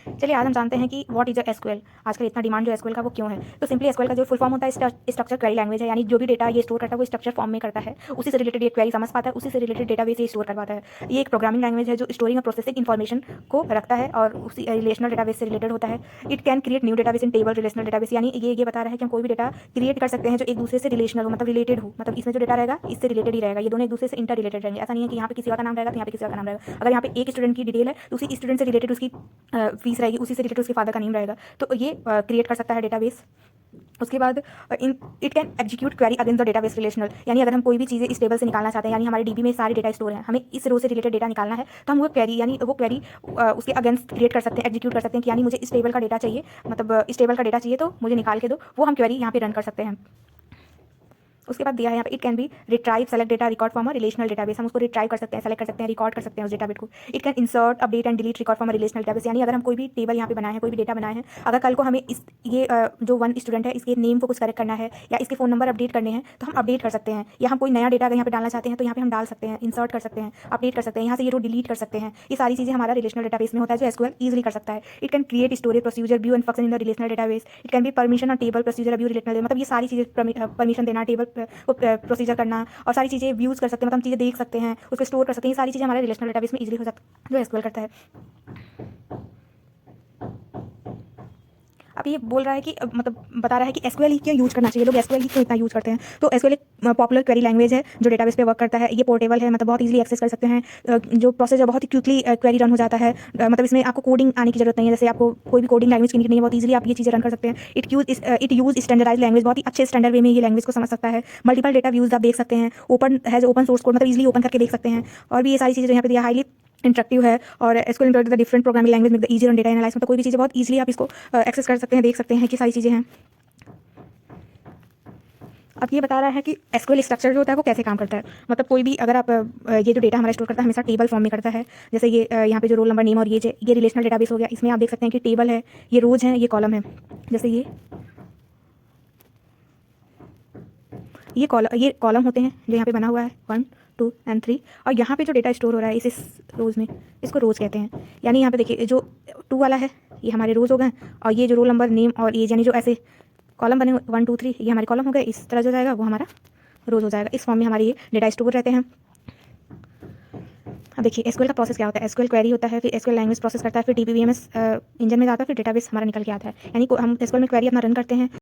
चलिए आज हम जानते हैं कि व्हाट इज अ एसक्यूएल। आजकल इतना डिमांड जो एसक्यूएल का वो क्यों है। तो सिंपली एसक्यूएल का जो फुल फॉर्म होता है स्ट्रक्चर क्वेरी लैंग्वेज है, यानी जो भी डेटा ये स्टोर करता है वो स्ट्रक्चर फॉर्म में करता है, उसी से रिलेटेड ये क्वेरी समझ पाता है, उसी से रिलेटेड डेटाबेस ये स्टोर कर पाता है। ये एक प्रोग्रामिंग लैंग्वेज है जो स्टोरिंग और प्रोसेसिंग इन्फॉर्मेशन को रखता है और उसी रिलेशनल डेटाबेस से रिलेटेड होता है। It can create new database in table relational database, यानी ये बता रहा है कि हम कोई भी डेटा क्रिएट कर सकते हैं जो एक दूसरे से रिलेशनल हो, मतलब रिलेटेड हो, मतलब इसमें जो डेटा रहेगा इससे रिलेटेड ही रहेगा, ये दोनों एक दूसरे से इंटर रिलेटेड रहेंगे। ऐसा नहीं है कि यहाँ पे किसी और का नाम रहेगा तो यहाँ पे किसी और का नाम रहेगा। अगर यहाँ पे एक स्टूडेंट की डिटेल है तो उसी स्टूडेंट से रिलेटेड उसकी फीस रहेगी, उसी से रिलेटेड उसके फादर का नेम रहेगा। तो ये क्रिएट कर सकता है डेटाबेस। उसके बाद it can execute query against the database relational, यानी अगर हम कोई भी चीज़ें इस टेबल से निकालना चाहते हैं, यानी हमारे डीबी में सारे डेटा स्टोर हैं, हमें इस रो से रिलेटेड डेटा निकालना है, तो हम वो क्वेरी यानी वो क्वेरी उसके अगेंस्ट क्रिएट कर सकते हैं, एग्जीक्यूट कर सकते हैं कि यानी मुझे इस टेबल का डेटा चाहिए, मतलब इस टेबल का डेटा चाहिए तो मुझे निकाल के दो, वो हम क्वेरी यहाँ पे रन कर सकते हैं। उसके बाद दिया है यहाँ पे it can be retrieve select data record from a relational database, हम उसको रिट्राइव कर सकते हैं, सेलेक्ट कर सकते हैं, रिकॉर्ड कर सकते हैं उस डेटाबेस को। It can insert update and delete record from a relational database, यानी अगर हम कोई भी टेबल यहाँ पे बनाए हैं, कोई भी डेटा बनाए हैं, अगर कल को हमें इस ये जो वन स्टूडेंट है इसके नेम को कुछ करेक्ट करना है या इसके फोन नंबर अपडेट करने हैं तो हम अपडेट कर सकते हैं, या हम कोई नया डेटा अगर यहाँ पे डालना चाहते हैं तो यहाँ पे हम डाल सकते हैं, इंसर्ट कर सकते हैं, अपडेट कर सकते हैं, यहाँ से ये रो डिलीट कर सकते हैं। ये सारी चीज़ें हमारा रिलेशनल डेटाबेस में होता है जो एसक्यूएल ईजिली कर सकता है। It can create storage procedure view and function in the relational database. It can be permission और टेबल प्रोसीजर व्यू रिलेशनल, मतलब ये सारी चीज़ें परमिशन देना, टेबल को प्रोसीजर करना और सारी चीज़ें व्यूज़ कर सकते हैं, मतलब हम चीज़ें देख सकते हैं, उसको स्टोर कर सकते हैं। ये सारी चीज़ें हमारे रिलेशनल डेटाबेस में इजीली हो सकती है जो एसक्यूएल करता है। अब ये बोल रहा है कि मतलब बता रहा है कि एसक्यूएल ही क्यों यूज़ करना चाहिए, लोग एसक्यूएल ही क्यों इतना यूज़ करते हैं। तो एसक्यूएल एक पॉपुलर क्वेरी लैंग्वेज है जो डेटाबेस पे वर्क करता है। ये पोर्टेबल है, मतलब बहुत इजीली एक्सेस कर सकते हैं, जो प्रोसेस है बहुत ही क्विकली क्वेरी रन हो जाता है, मतलब इसमें आपको कोडिंग आने की जरूरत नहीं है, जैसे आपको कोई भी कोडिंग लैंग्वेज की नहीं है, बहुत इजीली आप ये चीज़ें रन कर सकते हैं। इट यूज स्टैंडर्डाइज लैंग्वेज, बहुत ही अच्छे स्टैंडर्ड वे में ये लैंग्वेज को समझ सकता है। मल्टीपल डेटा व्यूज आप देख सकते हैं, ओपन है जो ओपन सोर्स कोड, मतलब इजीली ओपन करके देख सकते हैं। और भी ये सारी चीज़ें जो यहाँ पे दिया हाईली इंटरेक्टिव है। और SQL implement the different programming language में इजी रन डेटा एनालाइज, मतलब कोई भी चीज़ें बहुत इजीली आप इसको एक्सेस कर सकते हैं, देख सकते हैं कि सारी चीज़ें हैं। अब ये बता रहा है कि एसक्यूएल स्ट्रक्चर जो होता है वो कैसे काम करता है, मतलब कोई भी अगर आप ये जो डेटा हमारा स्टोर करता है हमेशा टेबल फॉर्म में करता है। जैसे ये यहाँ पे जो रोल नंबर नेम और ये रिलेशनल डेटाबेस हो गया, इसमें आप देख सकते हैं कि टेबल है, ये रोज हैं, ये कॉलम है। जैसे ये कॉलम होते हैं जो यहाँ पे बना हुआ है 1 2 and 3, और यहाँ पे जो डेटा स्टोर हो रहा है इस रोज़ में, इसको रोज़ कहते हैं। यानी यहाँ पे देखिए जो 2 वाला है ये हमारे रोज़ हो गए, और ये जो रोल नंबर नेम और एज यानी जो ऐसे कॉलम बने 1 2 3 ये हमारे कॉलम हो गए, इस तरह जो जाएगा वो हमारा रोज़ हो जाएगा। इस फॉर्म में हमारे ये डेटा स्टोर रहते हैं। अब देखिए एसक्यूएल का प्रोसेस क्या होता है। एसक्यूएल क्वेरी होता है, फिर एसक्यूएल लैंग्वेज प्रोसेस करता है, फिर डीबीएमएस इंजन में जाता है, फिर डेटाबेस हमारा निकल के आता है। यानी हम एसक्यूएल में क्वेरी अपना रन करते हैं,